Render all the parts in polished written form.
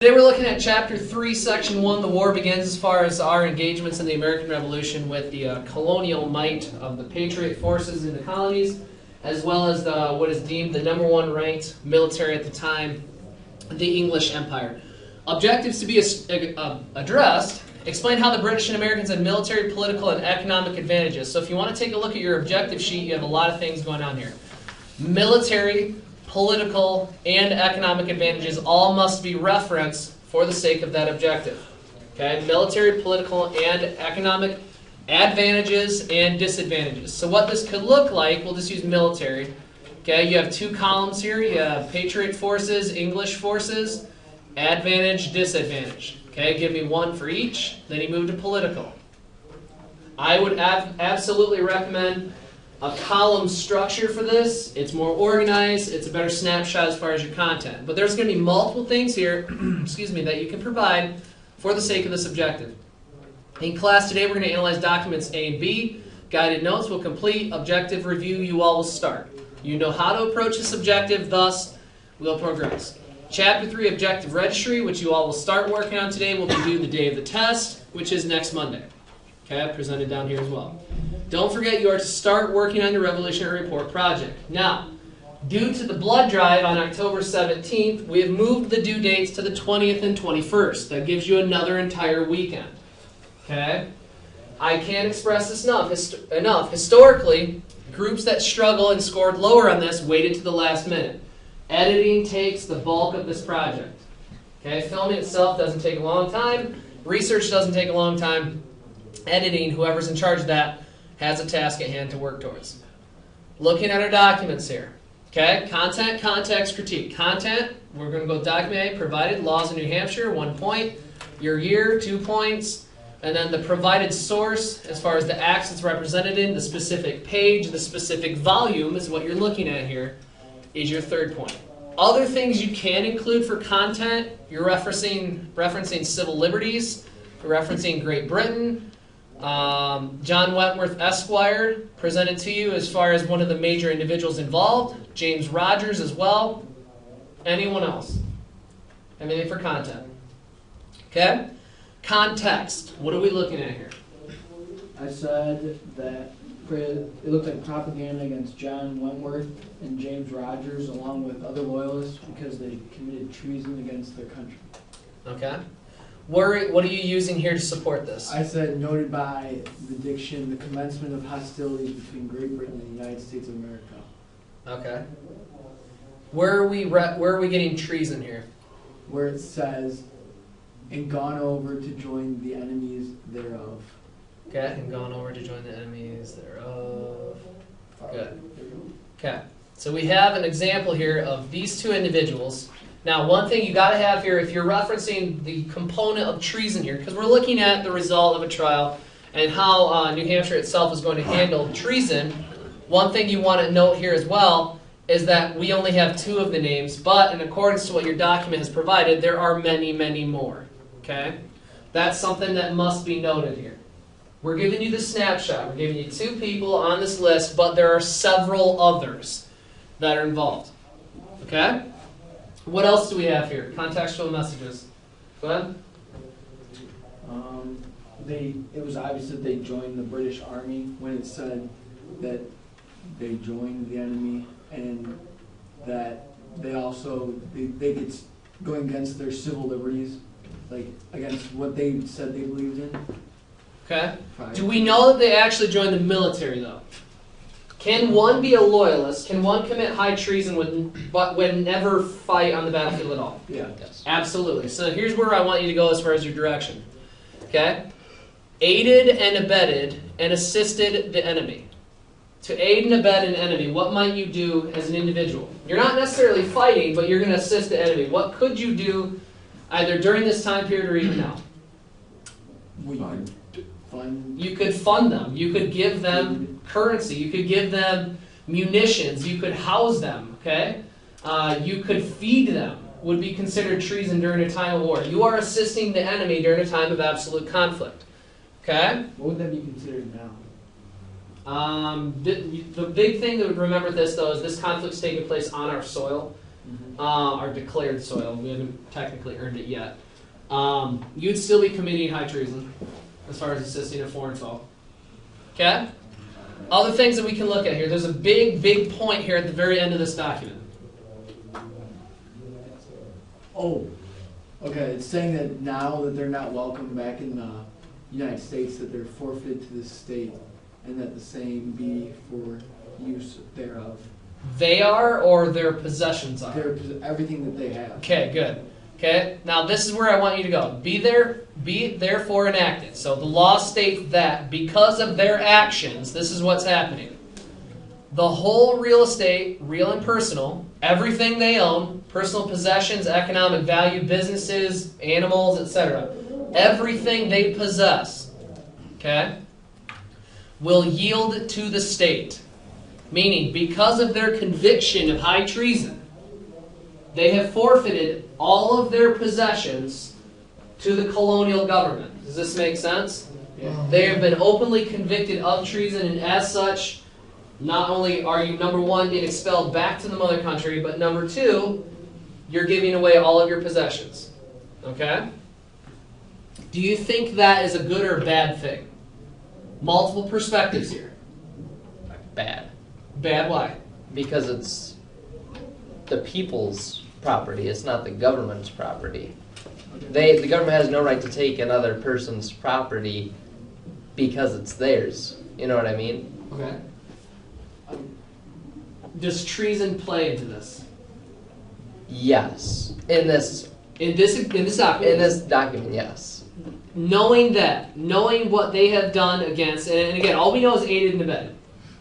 Today we're looking at Chapter 3, Section 1, The War Begins, as far as our engagements in the American Revolution with the colonial might of the Patriot forces in the colonies, as well as what is deemed the #1 ranked military at the time, the English Empire. Objectives to be addressed: explain how the British and Americans had military, political, and economic advantages. So if you want to take a look at your objective sheet, you have a lot of things going on here. Military, political, and economic advantages all must be referenced for the sake of that objective. Okay, military, political, and economic advantages and disadvantages. So what this could look like, we'll just use military. Okay, you have two columns here. You have Patriot forces, English forces, advantage, disadvantage. Okay, give me one for each. Then you move to political. I would absolutely recommend a column structure for this. It's more organized. It's a better snapshot as far as your content. But there's going to be multiple things here excuse me, that you can provide for the sake of this objective. In class today, we're going to analyze documents A and B. Guided notes will complete. Objective review, you all will start. You know how to approach this objective, thus we'll progress. Chapter 3, Objective Registry, which you all will start working on today, will be due the day of the test, which is next Monday. Okay, presented down here as well. Don't forget, you are to start working on your Revolutionary Report project. Now, due to the blood drive on October 17th, we have moved the due dates to the 20th and 21st. That gives you another entire weekend. Okay? I can't express this enough. Historically, groups that struggle and scored lower on this waited to the last minute. Editing takes the bulk of this project. Okay? Filming itself doesn't take a long time. Research doesn't take a long time. Editing, whoever's in charge of that, has a task at hand to work towards. Looking at our documents here. Okay, content, context, critique. Content, we're going to go document A, provided, laws in New Hampshire, 1 point. Your year, 2 points. And then the provided source, as far as the acts it's represented in, the specific page, the specific volume is what you're looking at here, is your 3rd point. Other things you can include for content, you're referencing civil liberties, you're referencing Great Britain. John Wentworth Esquire presented to you as far as one of the major individuals involved. James Rogers as well. Anyone else? Anything for content? Okay? Context. What are we looking at here? I said that it looked like propaganda against John Wentworth and James Rogers along with other loyalists because they committed treason against their country. Okay. What are you using here to support this? I said, noted by the diction, the commencement of hostilities between Great Britain and the United States of America. Okay. Where are we getting treason here? Where it says, and gone over to join the enemies thereof. Okay, and gone over to join the enemies thereof. Good. Okay, so we have an example here of these two individuals. Now, one thing you got to have here, if you're referencing the component of treason here, because we're looking at the result of a trial and how New Hampshire itself is going to handle treason, one thing you want to note here as well is that we only have 2 of the names, but in accordance to what your document has provided, there are many, many more. Okay? That's something that must be noted here. We're giving you the snapshot. We're giving you 2 people on this list, but there are several others that are involved. Okay? What else do we have here? Contextual messages. Go ahead. It was obvious that they joined the British Army when it said that they joined the enemy and that they also they get going against their civil liberties, like against what they said they believed in. Okay. Do we know that they actually joined the military though? Can one be a loyalist? Can one commit high treason but never fight on the battlefield at all? Yeah. Yes. Absolutely. So here's where I want you to go as far as your direction. Okay? Aided and abetted and assisted the enemy. To aid and abet an enemy, what might you do as an individual? You're not necessarily fighting, but you're going to assist the enemy. What could you do either during this time period or even now? You could fund them. You could give them currency. You could give them munitions. You could house them. Okay? You could feed them. Would be considered treason during a time of war. You are assisting the enemy during a time of absolute conflict. Okay? What would that be considered now? The big thing to remember with this, though, is this conflict's taking place on our soil. our declared soil. We haven't technically earned it yet. You'd still be committing high treason as far as assisting a foreign foe. Okay? Other things that we can look at here. There's a big, big point here at the very end of this document. Oh, okay. It's saying that now that they're not welcome back in the United States, that they're forfeited to the state, and that the same be for use thereof. They are, or their possessions are? Everything that they have. Okay, good. Okay, now this is where I want you to go. Be therefore enacted. So the law states that because of their actions, this is what's happening. The whole real estate, real and personal, everything they own, personal possessions, economic value, businesses, animals, etc., everything they possess, okay, will yield to the state. Meaning, because of their conviction of high treason, they have forfeited all of their possessions to the colonial government. Does this make sense? Yeah. They have been openly convicted of treason, and as such, not only are you, number one, being expelled back to the mother country, but number two, you're giving away all of your possessions. Okay? Do you think that is a good or bad thing? Multiple perspectives here. Bad. Bad, why? Because it's the people's property. It's not the government's property. The government has no right to take another person's property because it's theirs. You know what I mean? Okay. Does treason play into this? Yes. In this document? In this document, yes. Knowing what they have done against, and again, all we know is aided and abetted.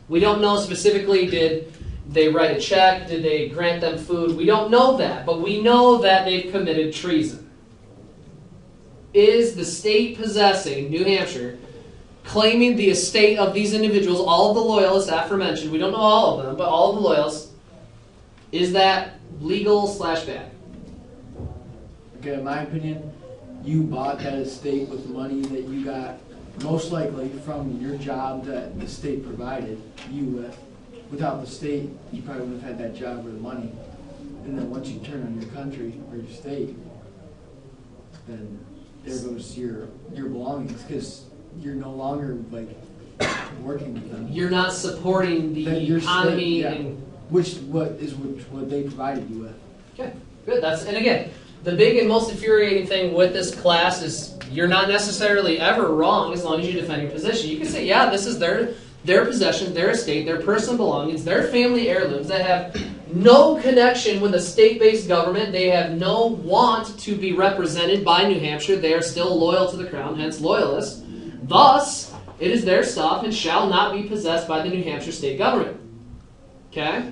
We don't know specifically, did they write a check, did they grant them food? We don't know that, but we know that they've committed treason. Is the state possessing, New Hampshire, claiming the estate of these individuals, all of the loyalists aforementioned, we don't know all of them, but all of the loyalists, is that legal/bad? Okay, in my opinion, you bought that estate with money that you got most likely from your job that the state provided you with. Without the state, you probably wouldn't have had that job or the money. And then once you turn on your country or your state, then there goes your belongings, because you're no longer like working with them. You're not supporting the economy, and what they provided you with. okay, good. And again, the big and most infuriating thing with this class is you're not necessarily ever wrong as long as you defend your position. You can say, yeah, this is their possession, their estate, their personal belongings, their family heirlooms that have no connection with a state-based government. They have no want to be represented by New Hampshire. They are still loyal to the crown, hence loyalists. Thus, it is their stuff and shall not be possessed by the New Hampshire state government. Okay?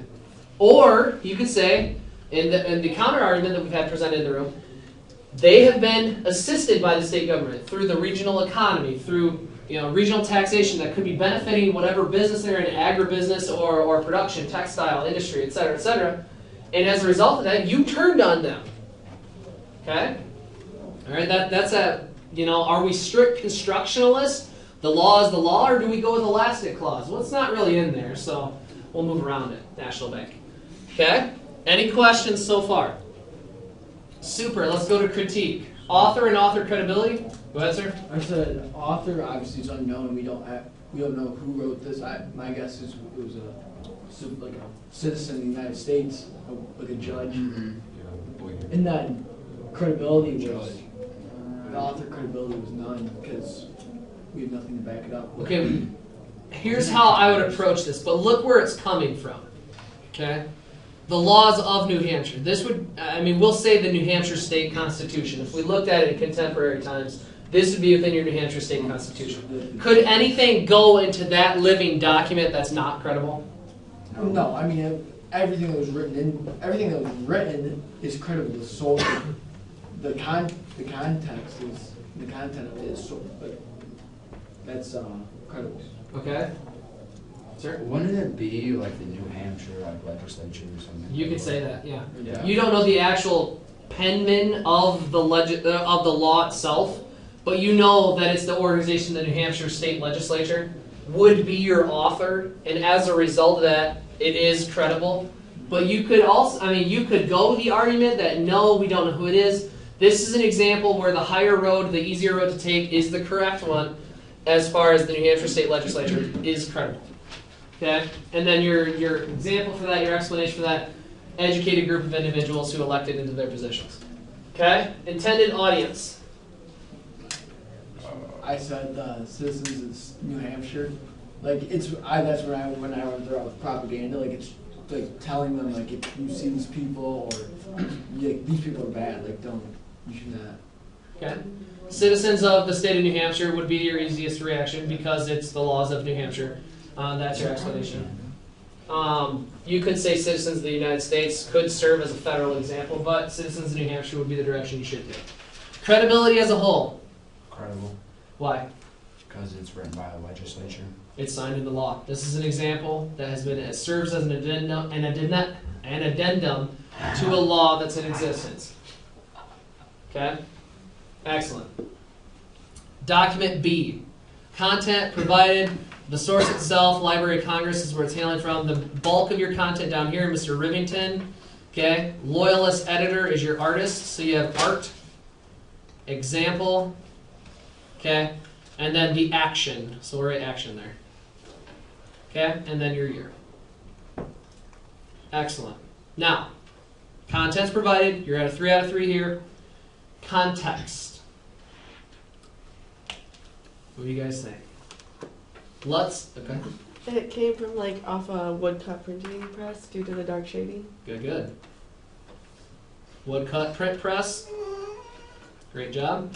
Or you could say, in the counter-argument that we've had presented in the room, they have been assisted by the state government through the regional economy, through regional taxation that could be benefiting whatever business they're in, agribusiness or production, textile, industry, etc., etc. And as a result of that, you turned on them. Okay? All right, that's are we strict constructionalists? The law is the law, or do we go with elastic clause? Well, it's not really in there, so we'll move around it. National Bank. Okay? Any questions so far? Super. Let's go to critique. Author and author credibility. Go ahead, sir. I said author obviously is unknown. We don't know who wrote this. My guess is it was a citizen of the United States, like a judge. Mm-hmm. And then credibility was the author credibility was none because we have nothing to back it up. Okay. Here's how I would approach this, but look where it's coming from. Okay. The laws of New Hampshire. We'll say the New Hampshire State Constitution. If we looked at it in contemporary times, this would be within your New Hampshire State Constitution. Could anything go into that living document that's not credible? No, I mean everything that was written is credible. So the context is the content of it is so, but that's credible. Okay. Sir? Wouldn't it be like the New Hampshire legislature or something? You could say that, yeah. Yeah. You don't know the actual penman of the law itself, but you know that it's the organization, the New Hampshire State Legislature, would be your author, and as a result of that, it is credible. But you could also, I mean, you could go with the argument that no, we don't know who it is. This is an example where the higher road, the easier road to take, is the correct one as far as the New Hampshire State Legislature is credible. Okay? And then your example for that, your explanation for that, educated group of individuals who elected into their positions. Okay? Intended audience. I said citizens of New Hampshire. Like that's when I went through propaganda. Like it's like telling them like if you see these people or like, these people are bad. Like you should not. Okay? Citizens of the state of New Hampshire would be your easiest reaction because it's the laws of New Hampshire. That's your explanation. You could say citizens of the United States could serve as a federal example, but citizens of New Hampshire would be the direction you should take. Credibility as a whole. Credible, Why? because it's written by the legislature. It's signed into law. This is an example that has been, it serves as an addendum to a law that's in existence. Okay? Excellent. Document B. Content provided. The source itself, Library of Congress, is where it's hailing from. The bulk of your content down here, Mr. Rivington. Okay? Loyalist editor is your artist. So you have art, example, okay? And then the action. So we'll write action there. Okay? And then your year. Excellent. Now, content's provided. You're at a 3 out of 3 here. Context. What do you guys think? Okay. It came from like off a woodcut printing press due to the dark shading. Good. Woodcut print press. Great job.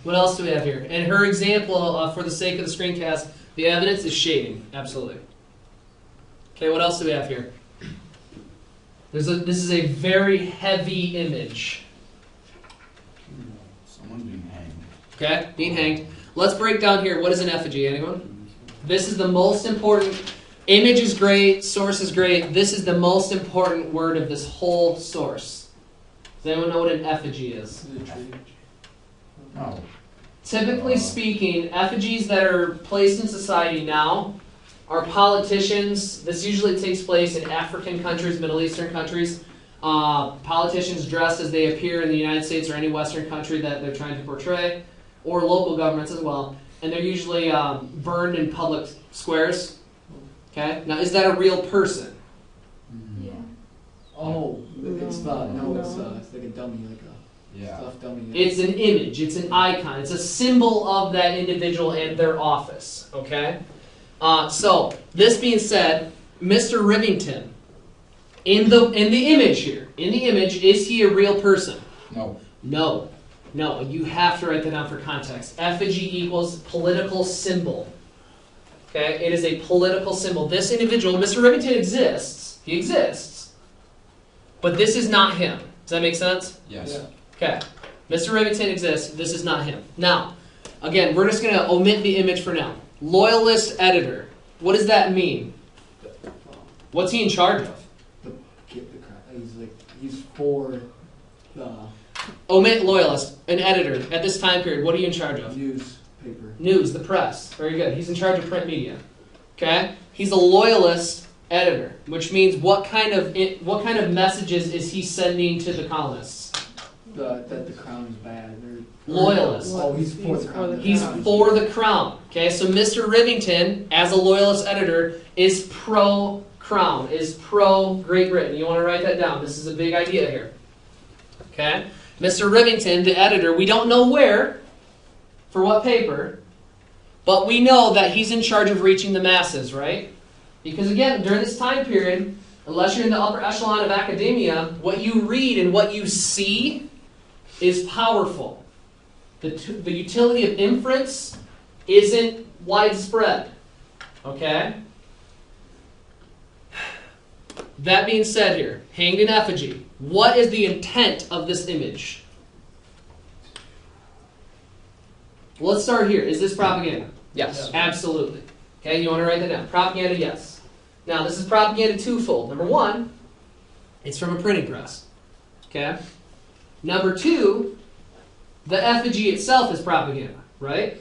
What else do we have here? And her example, for the sake of the screencast, the evidence is shading. Absolutely. Okay, what else do we have here? This is a very heavy image. Someone's being hanged. Okay, being hanged. Let's break down here. What is an effigy? Anyone? This is the most important. Image is great. Source is great. This is the most important word of this whole source. Does anyone know what an effigy is? No. Typically speaking, effigies that are placed in society now are politicians. This usually takes place in African countries, Middle Eastern countries. Politicians dressed as they appear in the United States or any Western country that they're trying to portray, or local governments as well. And they're usually burned in public squares. Okay? Now, is that a real person? Yeah. Oh, it's it's like a dummy, like a Yeah. stuffed dummy. It's an image. It's an icon. It's a symbol of that individual and their office. Okay? So, this being said, Mr. Rivington, in the image here, is he a real person? No. No, you have to write that down for context. Effigy equals political symbol. Okay? It is a political symbol. This individual, Mr. Rivington, exists. He exists. But this is not him. Does that make sense? Yes. Yeah. Okay. Mr. Rivington exists. This is not him. Now, again, we're just going to omit the image for now. Loyalist editor. What does that mean? What's he in charge of? He's for the Omit loyalist, an editor. At this time period, what are you in charge of? newspaper. News, the press. Very good. He's in charge of print media. Okay? He's a loyalist editor, which means what kind of messages is he sending to the colonists? That the crown's bad. Loyalist. Oh, he's for the crown. He's for the crown. Okay, so Mr. Rivington, as a loyalist editor, is pro-crown, is pro-Great Britain. You want to write that down. This is a big idea here. Okay? Mr. Rivington, the editor, we don't know where, for what paper, but we know that he's in charge of reaching the masses, right? Because again, during this time period, unless you're in the upper echelon of academia, what you read and what you see is powerful. The utility of inference isn't widespread. Okay? That being said here, hanged in effigy. What is the intent of this image? Well, let's start here. Is this propaganda? Yes. Absolutely. Okay, you want to write that down. Propaganda, yes. Now, this is propaganda twofold. Number one, it's from a printing press. Okay? Number two, the effigy itself is propaganda, right?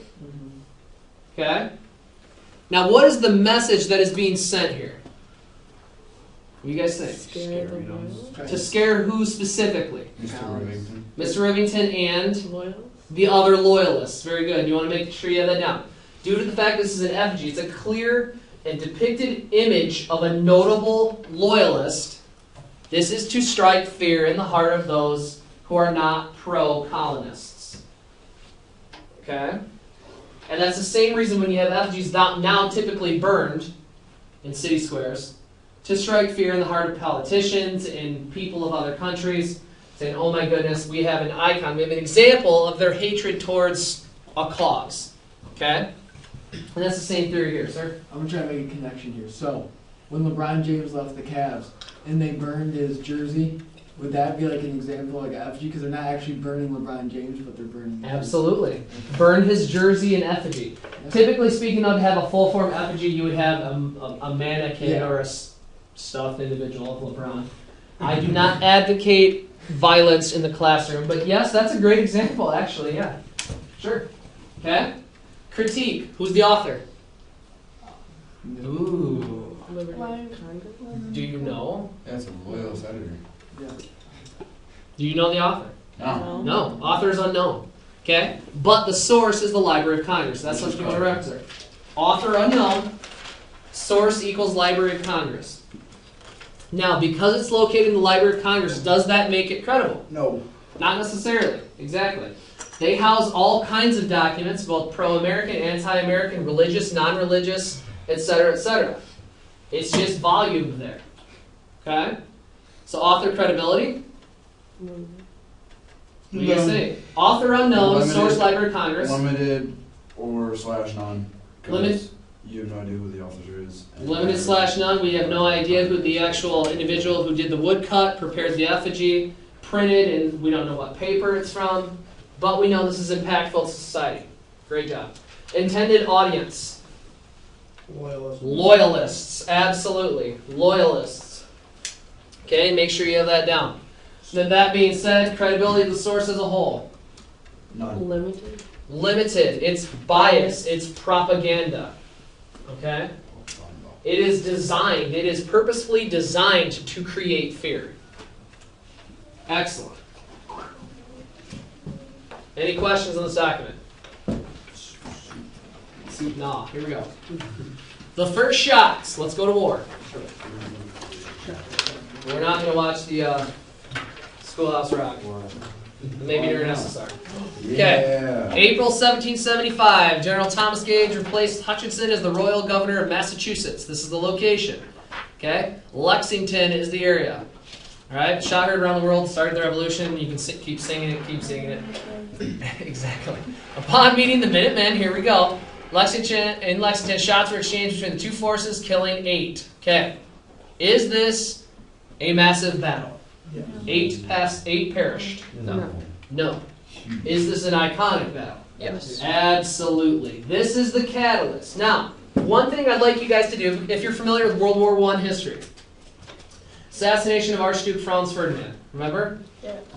Okay? Now, what is the message that is being sent here? What do you guys think? Scare the Scary loyal. To scare who specifically? Mr. Rivington. Mr. Rivington and Loyal? the other loyalists. Very good. You want to make sure you have that down. Due to the fact this is an effigy, it's a clear and depicted image of a notable loyalist. This is to strike fear in the heart of those who are not pro-colonists. Okay? And that's the same reason when you have effigies now typically burned in city squares, to strike fear in the heart of politicians and people of other countries, saying, oh my goodness, we have an icon, we have an example of their hatred towards a cause. Okay? And that's the same theory here, sir. I'm gonna try to make a connection here. So, when LeBron James left the Cavs and they burned his jersey, would that be like an example like effigy? Because they're not actually burning LeBron James, but they're burning. Absolutely. Burn his jersey in effigy. Typically speaking, to have a full form effigy, you would have a mannequin Yeah. or a stuffed individual of LeBron. I do not advocate violence in the classroom, but yes, that's a great example, actually, yeah. Sure. Okay? Critique. Who's the author? Ooh. Liberty Why- Congress? Do you know? That's a loyal senator. Yeah. Do you know the author? No. No. Author is unknown. Okay? But the source is the Library of Congress. That's what you want to represent. Author unknown. Source equals Library of Congress. Now, because it's located in the Library of Congress, does that make it credible? No. Not necessarily. Exactly. They house all kinds of documents, both pro-American, anti-American, religious, non-religious, etc., etc. It's just volume there. Okay? So author credibility? What do you guys think? Author unknown, Limited. source Library of Congress. Limited or slash none. 'Cause Limit- You have no idea who the author is. Limited slash none. We have no idea who the actual individual who did the woodcut, prepared the effigy, printed, and we don't know what paper it's from. But we know this is impactful to society. Great job. Intended audience. Loyalists. Absolutely. Loyalists. Okay, make sure you have that down. Then that being said, credibility of the source as a whole. None. Limited? Limited. It's bias. It's propaganda. Okay? It is designed. It is purposefully designed to create fear. Excellent. Any questions on this document? No. Here we go. The first shots. Let's go to war. We're not going to watch the Schoolhouse Rock. Maybe during SSR. Yeah. April 1775, General Thomas Gage replaced Hutchinson as the Royal Governor of Massachusetts. This is the location. Okay? Lexington is the area. All right? Shot heard around the world, started the revolution. You can keep singing it, keep singing it. Exactly. Upon meeting the Minutemen, here we go. In Lexington, shots were exchanged between the two forces, killing 8. Okay. Is this a massive battle? Yeah. 8 perished. No. No. Is this an iconic battle? Yes. Absolutely. This is the catalyst. Now, one thing I'd like you guys to do, if you're familiar with World War I history, assassination of Archduke Franz Ferdinand. Remember?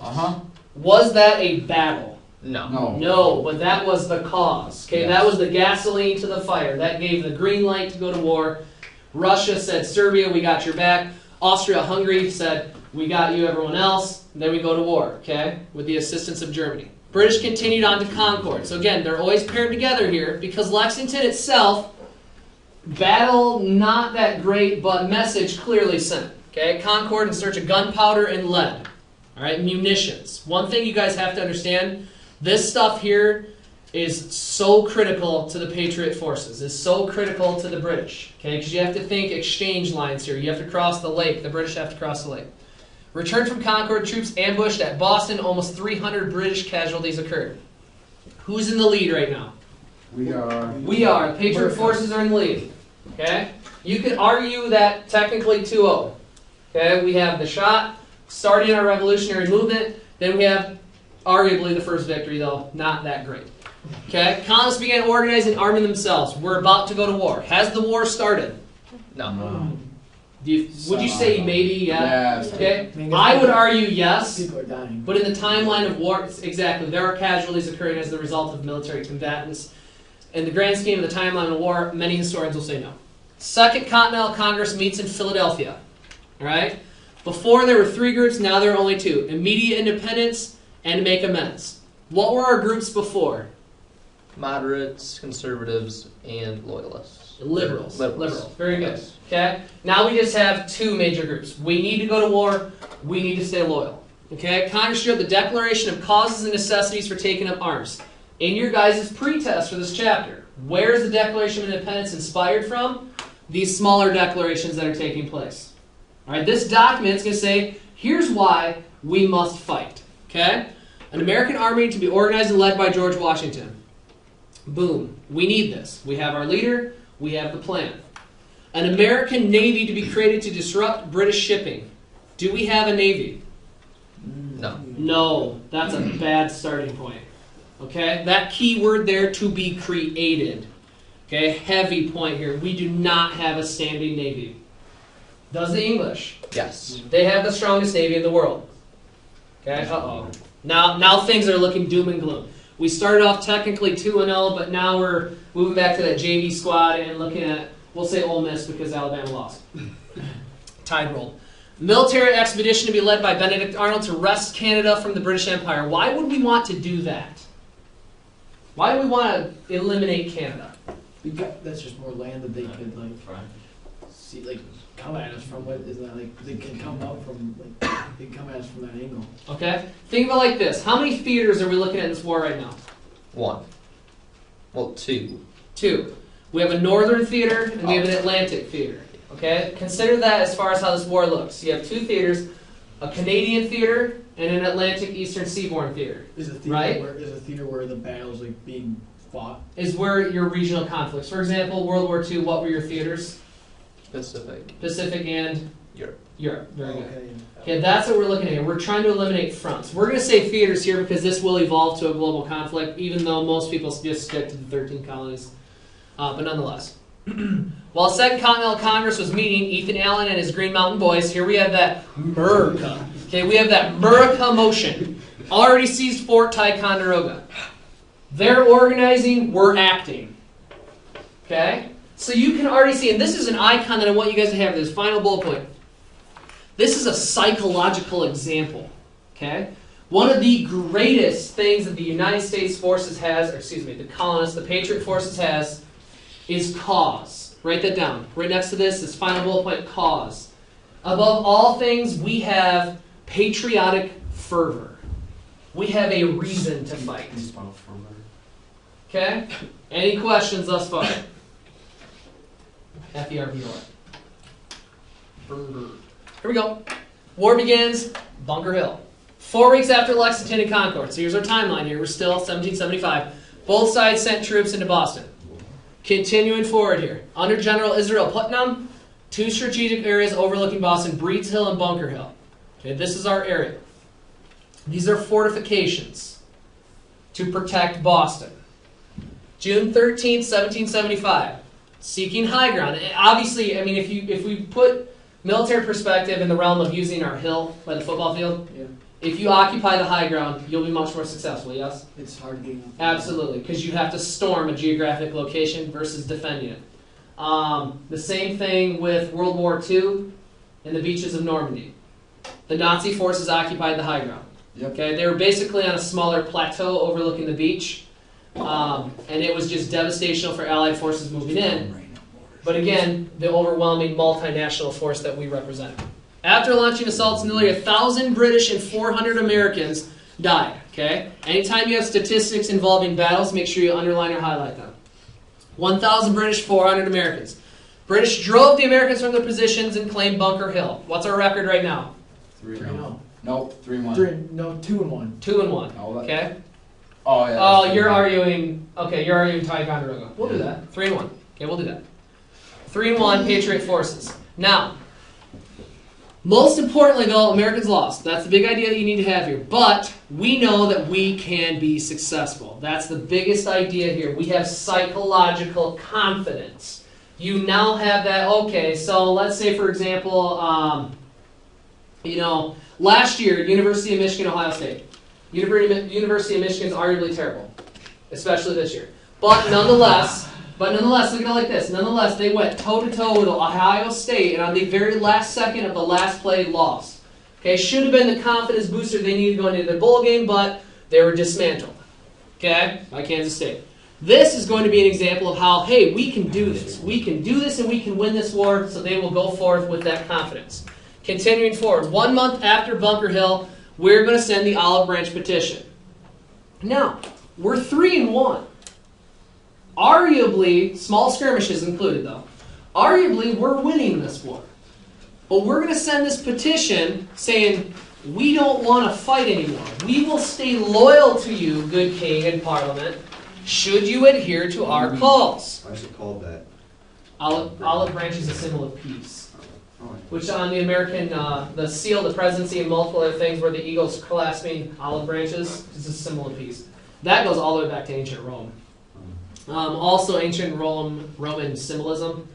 Uh-huh. Was that a battle? No. No. No, but that was the cause. Okay, Yes. that was the gasoline to the fire. That gave the green light to go to war. Russia said, Serbia, we got your back. Austria-Hungary said, we got you, everyone else. And then we go to war, okay, with the assistance of Germany. British continued on to Concord. So again, they're always paired together here because Lexington itself, battle not that great, but message clearly sent. Okay, Concord in search of gunpowder and lead. All right, munitions. One thing you guys have to understand, this stuff here is so critical to the Patriot forces, is so critical to the British. Okay, because you have to think exchange lines here. You have to cross the lake. The British have to cross the lake. Returned from Concord, troops ambushed at Boston. Almost 300 British casualties occurred. Who's in the lead right now? We are. We are. The Patriot forces are in the lead. Okay? You could argue that technically 2-0. Okay? We have the shot, starting our revolutionary movement. Then we have arguably the first victory, though not that great. Okay? Colonists began organizing, arming themselves. We're about to go to war. Has the war started? No. Would you say maybe, yeah? Yes. Okay? I would argue yes. People are dying. But in the timeline of war, exactly, there are casualties occurring as the result of military combatants. In the grand scheme of the timeline of war, many historians will say no. Second Continental Congress meets in Philadelphia. All right? Before there were 3 groups, now there are only 2. Immediate independence and make amends. What were our groups before? Moderates, conservatives, and loyalists. Liberals. Liberals. Very good. Okay? Now we just have 2 major groups. We need to go to war. We need to stay loyal. Okay? Congress drew up the Declaration of Causes and Necessities for Taking Up Arms. In your guys' pretest for this chapter, where is the Declaration of Independence inspired from? These smaller declarations that are taking place. All right? This document is going to say, here's why we must fight. Okay? An American army to be organized and led by George Washington. Boom. We need this. We have our leader. We have the plan. An American navy to be created to disrupt British shipping. Do we have a navy? No. No. That's a bad starting point. Okay? That key word there, to be created. Okay? Heavy point here. We do not have a standing navy. Does the English? Yes. They have the strongest navy in the world. Okay? Uh-oh. Now things are looking doom and gloom. We started off technically 2-0, but now we're moving back to that JV squad and looking at, we'll say Ole Miss because Alabama lost. Tide rolled. Military expedition to be led by Benedict Arnold to wrest Canada from the British Empire. Why would we want to do that? Why do we want to eliminate Canada? Because that's just more land that they could see, come at us from. What is that like? They can come up from they can come at us from that angle. Okay? Think of it like this. How many theaters are we looking at in this war right now? 1. Well, 2. 2. We have a northern theater and we have an Atlantic theater. Okay? Consider that as far as how this war looks. You have 2 theaters, a Canadian theater and an Atlantic Eastern Seaboard theater. Is a theater Right? is a theater where the battles being fought? Is where your regional conflicts. For example, World War II, what were your theaters? Pacific. Pacific and Europe. Europe. Very good. Okay. Okay, that's what we're looking at here. We're trying to eliminate fronts. We're going to say theaters here because this will evolve to a global conflict, even though most people just stick to the 13 colonies. But nonetheless. While Second Continental Congress was meeting, Ethan Allen and his Green Mountain Boys, here we have that America. Okay, we have that America motion. Already seized Fort Ticonderoga. They're organizing, we're acting. Okay? So you can already see, and this is an icon that I want you guys to have, this final bullet point. This is a psychological example. Okay? One of the greatest things that the United States forces has, or excuse me, the colonists, the Patriot forces has, is cause. Write that down. Right next to this final bullet point, cause. Above all things, we have patriotic fervor. We have a reason to fight. Okay? Any questions thus far? F-E-R-V-O-R. Fervor. Here we go. War begins, Bunker Hill. 4 weeks after Lexington and Concord. So here's our timeline here. We're still 1775. Both sides sent troops into Boston. Continuing forward here. Under General Israel Putnam, 2 strategic areas overlooking Boston, Breeds Hill and Bunker Hill. Okay, this is our area. These are fortifications to protect Boston. June 13th, 1775. Seeking high ground. Obviously, I mean, if we put military perspective in the realm of using our hill by the football field, Yeah. if you occupy the high ground, you'll be much more successful, yes? It's hard getting up. Absolutely, because you have to storm a geographic location versus defending it. The same thing with World War II and the beaches of Normandy. The Nazi forces occupied the high ground. Yep. Okay, they were basically on a smaller plateau overlooking the beach, and it was just devastational for Allied forces moving in. But again, the overwhelming multinational force that we represent. After launching assaults, nearly 1,000 British and 400 Americans died. Okay? Anytime you have statistics involving battles, make sure you underline or highlight them. 1,000 British, 400 Americans. British drove the Americans from their positions and claimed Bunker Hill. What's our record right now? 3-0. Nope, 3-1. 2-1. 2-1. Oh, that- Okay? Oh, yeah. Oh, that's you're 3-1. arguing. Okay, you're arguing Ticonderoga. We'll do that. 3-1. Okay, we'll do that. 3-1 Patriot forces. Now, most importantly, though, Americans lost. That's the big idea that you need to have here. But we know that we can be successful. That's the biggest idea here. We have psychological confidence. You now have that. Okay, so let's say, for example, last year, University of Michigan, Ohio State. University of Michigan is arguably terrible, especially this year. But nonetheless, But nonetheless, look at it like this. Nonetheless, they went toe-to-toe with Ohio State, and on the very last second of the last play, lost. Okay, should have been the confidence booster they needed going into their bowl game, but they were dismantled. Okay, by Kansas State. This is going to be an example of how, hey, we can do this. We can do this and we can win this war, so they will go forth with that confidence. Continuing forward, 1 month after Bunker Hill, we're going to send the Olive Branch petition. Now, we're 3-1. Arguably, small skirmishes included though, arguably we're winning this war. But we're going to send this petition saying, we don't want to fight anymore. We will stay loyal to you, good king and parliament, should you adhere to our calls. Why is it called that? Olive branch is a symbol of peace. Which on the American, the seal, the presidency, and multiple other things where the eagle's clasping olive branches is a symbol of peace. That goes all the way back to ancient Rome. Also ancient Roman symbolism.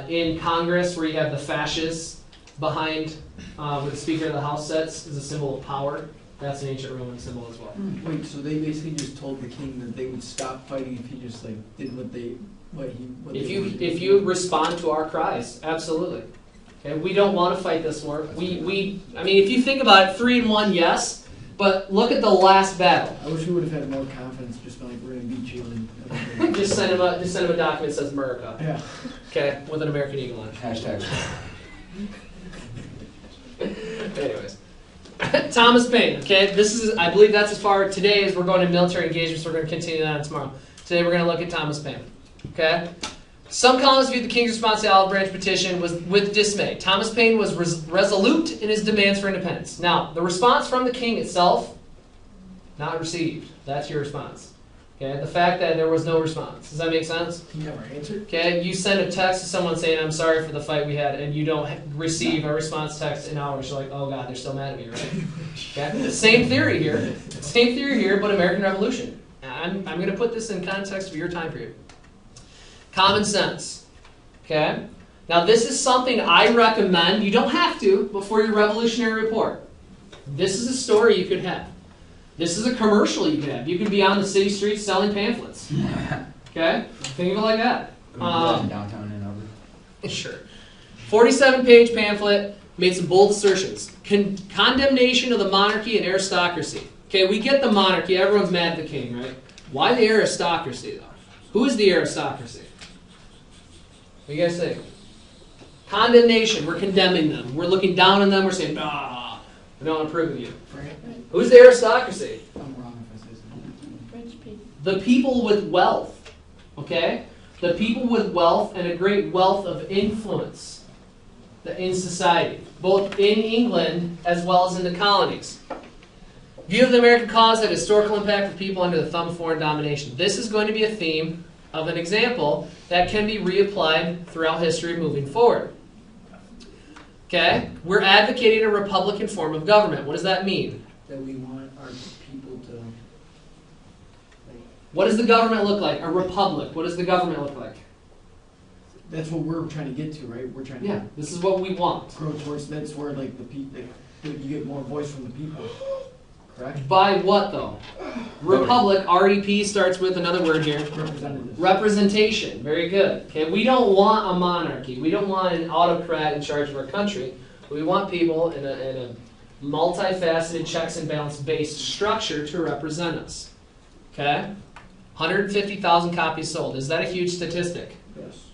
In Congress, where you have the fasces behind where the Speaker of the House sits, is a symbol of power. That's an ancient Roman symbol as well. Wait, so they basically just told the king that they would stop fighting if he just like did what they If you respond to our cries, absolutely. Okay, we don't want to fight this war. I mean, if you think about it, 3-1, yes, but look at the last battle. I wish we would have had more confidence, just been like, we're gonna beat you and Just send him a document that says America. yeah. Okay, with an American eagle on it. Hashtag. Anyways. Thomas Paine, okay? I believe that's as far today as we're going to military engagements. We're going to continue that on tomorrow. Today we're going to look at Thomas Paine, okay? Some colonists viewed the king's response to the Olive Branch petition with dismay. Thomas Paine was resolute in his demands for independence. Now, the response from the king itself, not received. That's your response. Okay, the fact that there was no response. Does that make sense? He never answered. Okay, you send a text to someone saying, I'm sorry for the fight we had, and you don't receive a response text in hours. You're like, oh God, they're still mad at me, right? Okay, same theory here. Same theory here, but American Revolution. I'm going to put this in context of your time period. Common sense. Okay? Now this is something I recommend. You don't have to, but for your revolutionary report. This is a story you could have. This is a commercial you could have. You could be on the city streets selling pamphlets. Okay? Think of it like that. Downtown Ann Arbor. Sure. 47-page pamphlet, made some bold assertions. Condemnation of the monarchy and aristocracy. Okay, we get the monarchy. Everyone's mad at the king, right? Why the aristocracy, though? Who is the aristocracy? What do you guys think? Condemnation. We're condemning them. We're looking down on them. We're saying, ah, we don't approve of you. Who's the aristocracy? I'm wrong if I say something. Rich people. The people with wealth. Okay? The people with wealth and a great wealth of influence in society, both in England as well as in the colonies. View of the American cause had historical impact for people under the thumb of foreign domination. This is going to be a theme of an example that can be reapplied throughout history moving forward. Okay? We're advocating a republican form of government. What does that mean? That we want our people to. What does the government look like? A republic. What does the government look like? That's what we're trying to get to, right? We're trying to This is what we want. grow towards. That's where like the people, you get more voice from the people. Correct. By what, though? Republic, REP, starts with another word here. Representatives. Representation. Very good. Okay, we don't want a monarchy. We don't want an autocrat in charge of our country. We want people in a multifaceted checks and balance based structure to represent us. Okay? 150,000 copies sold. Is that a huge statistic? Yes.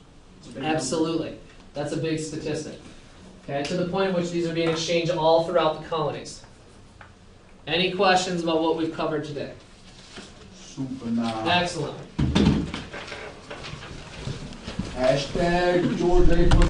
Absolutely. That's a big statistic. Okay, to the point in which these are being exchanged all throughout the colonies. Any questions about what we've covered today? Super nice. Excellent. Hashtag George A.